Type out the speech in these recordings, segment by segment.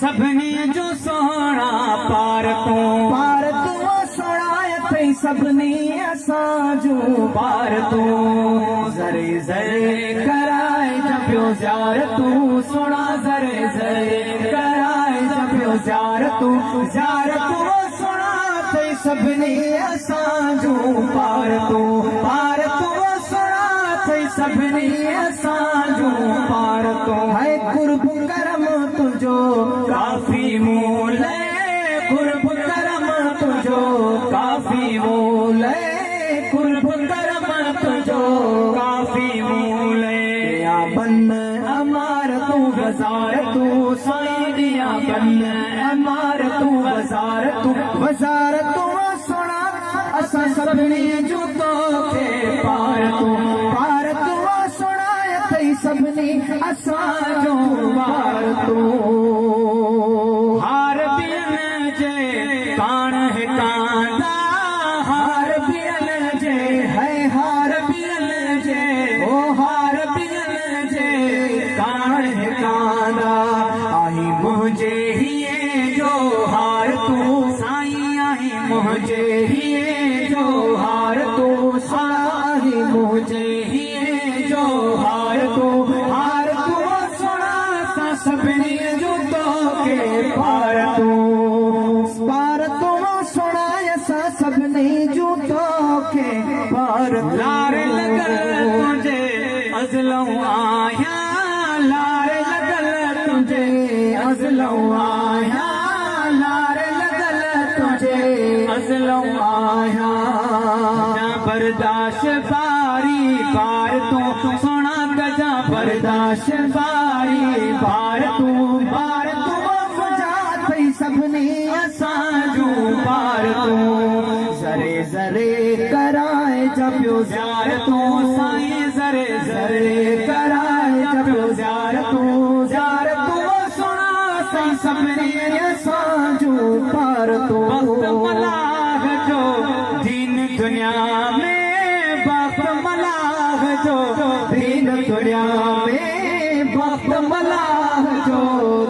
सभिनी जो सोना पार तू सोना सभिनी असांजो पार तू ज़रे ज़रे कराए जपियो ज़ार तू सोना ज़रे ज़रे कराए जपियो ज़ार तू सोना सभिनी असांजो पार तू सोना सभिनी असांजो पार तू है कुर्ब करम तुझो काफ़ी मूल कुर्ब करम तुझो काफ़ी मूल कुर्ब करम तुझो काफ़ी मूल या बन अमार तू बाज़ार तू साईं दिया बन अमार तू बाज़ार तू सोना असां सभिनी जो तोखे पार तू सोना सभिनी असांजो पार तू हार बियन जे कान है कांदा हार बियन जे है हार बियन जे ओ हार बियन जे कान है कांदा आई मुझे ही जो हार तू साईं आई मुझे ही जो हार तू साईं मुझे ही जो हार तू सोना सभिनी जो तोखे पार तू सोना असां सभिनी जो तोखे पार लारे लगल तुझे अज़लऊं आया लारे लगल तुझे अज़लऊं आया लारे लगल तुझे अज़लऊं आया बर्दाश्त बारी बार तू सोना गजा बर्दाश्त बारी बार तू मुझा थई सभिनी असांजो पार तू ज़रे ज़रे कराए जपियो ज़ार तू साईं ज़रे ज़रे कराए जपियो ज़ार तू सोना साईं सभिनी असांजो पार तू वक्त मलाह जो दीन दुनिया में वक्त मलाह जो दीन दुनिया में वक्त मलाह जो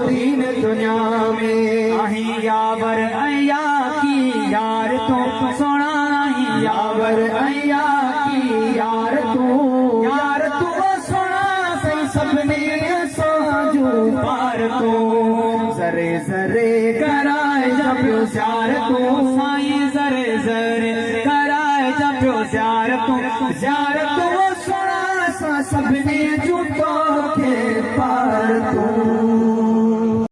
दीन दुनिया में आही यावर अया की यार तू सोना आही यावर अया की यार तू सोना सही सभिनी असांजो पार तू ज़रे ज़रे कराए जपियो ज़ार तू साईं ज़रे ज़रे कराए जपियो ज़ार तू सोना सभिनी जो तोखे पार तू